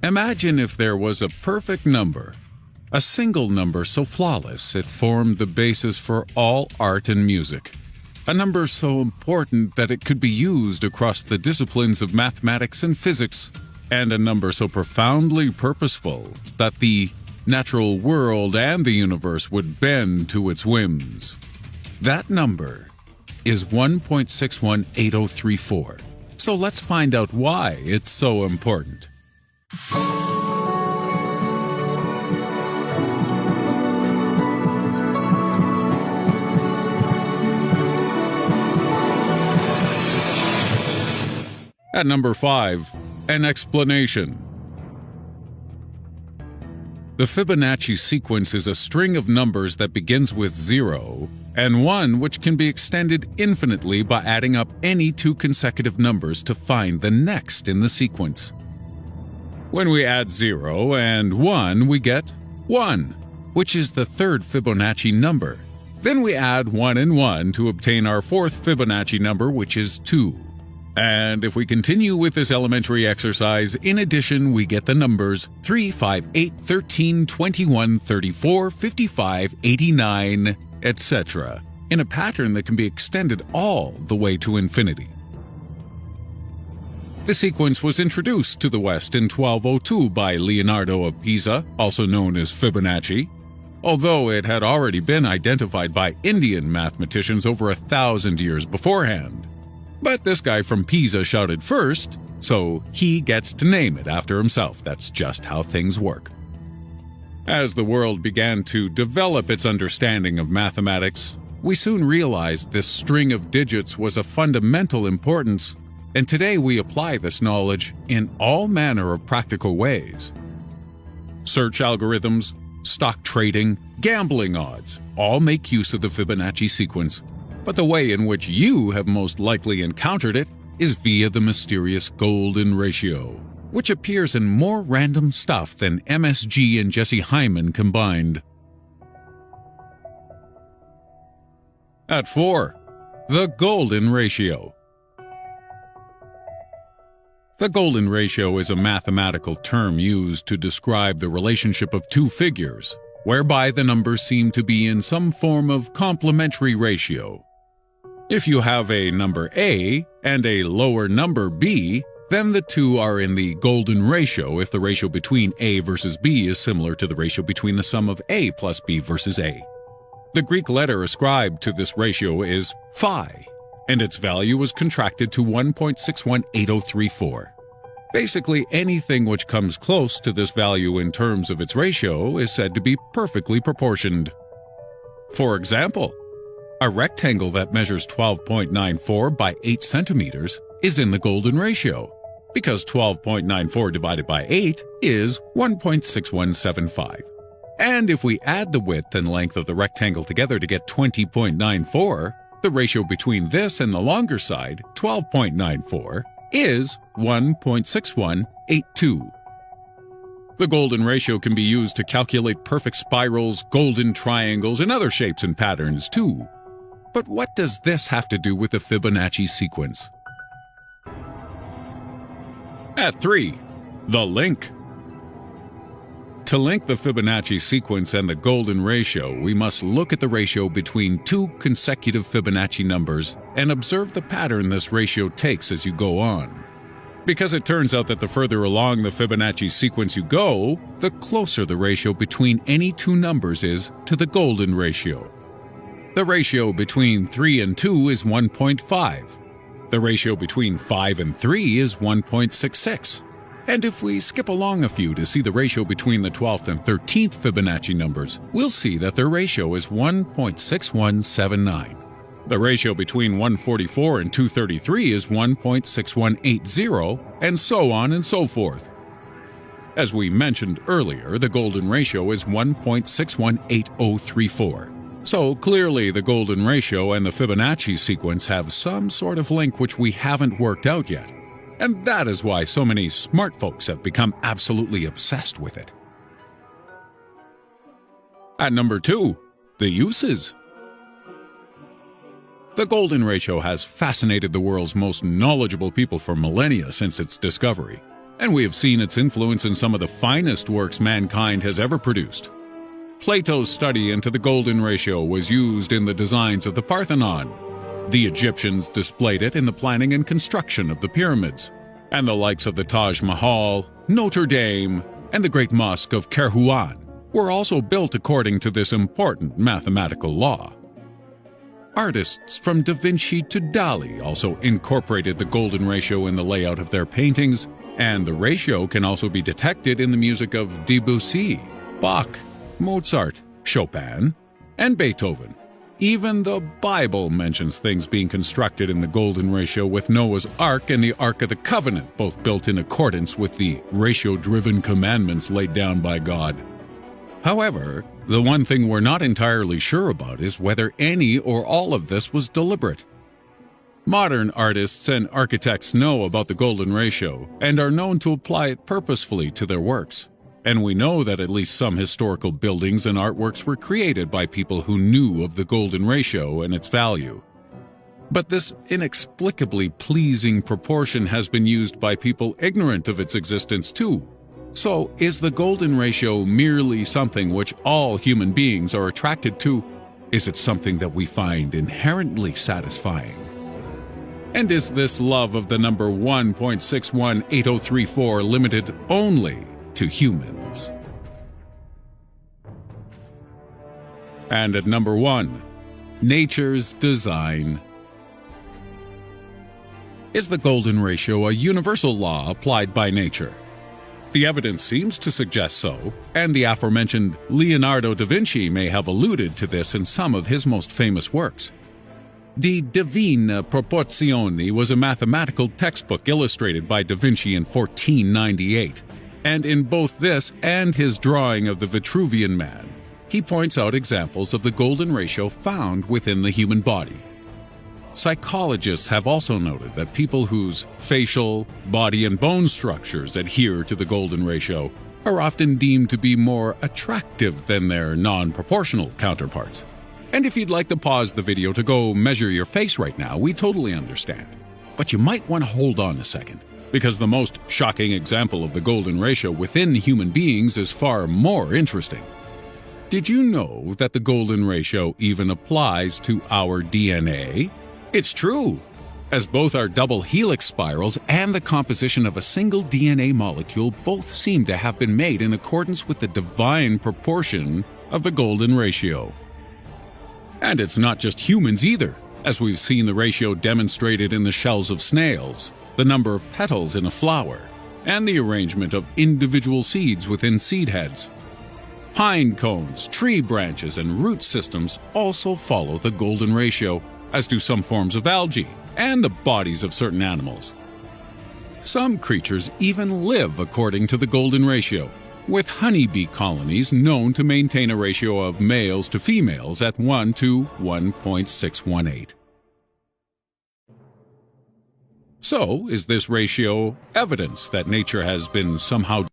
Imagine if there was a perfect number, a single number so flawless it formed the basis for all art and music, a number so important that it could be used across the disciplines of mathematics and physics, and a number so profoundly purposeful that the natural world and the universe would bend to its whims. That number is 1.618034. So let's find out why it's so important. At number 5, an explanation. The Fibonacci sequence is a string of numbers that begins with 0 and 1, which can be extended infinitely by adding up any two consecutive numbers to find the next in the sequence. When we add 0 and 1, we get 1, which is the third Fibonacci number. Then we add 1 and 1 to obtain our fourth Fibonacci number, which is 2. And if we continue with this elementary exercise, in addition, we get the numbers 3, 5, 8, 13, 21, 34, 55, 89, etc., in a pattern that can be extended all the way to infinity. The sequence was introduced to the West in 1202 by Leonardo of Pisa, also known as Fibonacci, although it had already been identified by Indian mathematicians over 1,000 years beforehand. But this guy from Pisa shouted first, so he gets to name it after himself. That's just how things work. As the world began to develop its understanding of mathematics, we soon realized this string of digits was of fundamental importance, and today we apply this knowledge in all manner of practical ways. Search algorithms, stock trading, gambling odds all make use of the Fibonacci sequence. But the way in which you have most likely encountered it is via the mysterious golden ratio, which appears in more random stuff than MSG and Jesse Hyman combined. At 4, the golden ratio. The golden ratio is a mathematical term used to describe the relationship of two figures, whereby the numbers seem to be in some form of complementary ratio. If you have a number A and a lower number B, then the two are in the golden ratio if the ratio between A versus B is similar to the ratio between the sum of A plus B versus A. The Greek letter ascribed to this ratio is phi, and its value was contracted to 1.618034. Basically, anything which comes close to this value in terms of its ratio is said to be perfectly proportioned. For example, a rectangle that measures 12.94 by 8 centimeters is in the golden ratio, because 12.94 divided by 8 is 1.6175. And if we add the width and length of the rectangle together to get 20.94, the ratio between this and the longer side, 12.94, is 1.6182. The golden ratio can be used to calculate perfect spirals, golden triangles, and other shapes and patterns too. But what does this have to do with the Fibonacci sequence? At 3, the link. To link the Fibonacci sequence and the golden ratio, we must look at the ratio between two consecutive Fibonacci numbers and observe the pattern this ratio takes as you go on. Because it turns out that the further along the Fibonacci sequence you go, the closer the ratio between any two numbers is to the golden ratio. The ratio between 3 and 2 is 1.5. The ratio between 5 and 3 is 1.66. And if we skip along a few to see the ratio between the 12th and 13th Fibonacci numbers, we'll see that their ratio is 1.6179. The ratio between 144 and 233 is 1.6180, and so on and so forth. As we mentioned earlier, the golden ratio is 1.618034. So clearly the golden ratio and the Fibonacci sequence have some sort of link which we haven't worked out yet. And that is why so many smart folks have become absolutely obsessed with it. At number 2, the uses. The golden ratio has fascinated the world's most knowledgeable people for millennia since its discovery. and we have seen its influence in some of the finest works mankind has ever produced. Plato's study into the golden ratio was used in the designs of the Parthenon. The Egyptians displayed it in the planning and construction of the pyramids, and the likes of the Taj Mahal, Notre Dame, and the Great Mosque of Kairouan were also built according to this important mathematical law. Artists from Da Vinci to Dali also incorporated the golden ratio in the layout of their paintings, and the ratio can also be detected in the music of Debussy, Bach, Mozart, Chopin, and Beethoven. Even the Bible mentions things being constructed in the golden ratio, with Noah's Ark and the Ark of the Covenant both built in accordance with the ratio-driven commandments laid down by God. However, the one thing we're not entirely sure about is whether any or all of this was deliberate. Modern artists and architects know about the golden ratio and are known to apply it purposefully to their works. And we know that at least some historical buildings and artworks were created by people who knew of the golden ratio and its value. But this inexplicably pleasing proportion has been used by people ignorant of its existence too. So, is the golden ratio merely something which all human beings are attracted to? Is it something that we find inherently satisfying? And is this love of the number 1.618034 limited only to humans? And at number 1, nature's design. Is the golden ratio a universal law applied by nature? The evidence seems to suggest so, and the aforementioned Leonardo da Vinci may have alluded to this in some of his most famous works. Die Divine Proporzioni was a mathematical textbook illustrated by da Vinci in 1498, and in both this and his drawing of the Vitruvian Man, he points out examples of the golden ratio found within the human body. Psychologists have also noted that people whose facial, body, and bone structures adhere to the golden ratio are often deemed to be more attractive than their non-proportional counterparts. And if you'd like to pause the video to go measure your face right now, we totally understand. But you might want to hold on a second, because the most shocking example of the golden ratio within human beings is far more interesting. Did you know that the golden ratio even applies to our DNA? It's true, as both our double helix spirals and the composition of a single DNA molecule both seem to have been made in accordance with the divine proportion of the golden ratio. And it's not just humans either, as we've seen the ratio demonstrated in the shells of snails, the number of petals in a flower, and the arrangement of individual seeds within seed heads. Pine cones, tree branches, and root systems also follow the golden ratio, as do some forms of algae and the bodies of certain animals. Some creatures even live according to the golden ratio, with honeybee colonies known to maintain a ratio of males to females at 1 to 1.618. So, is this ratio evidence that nature has been somehow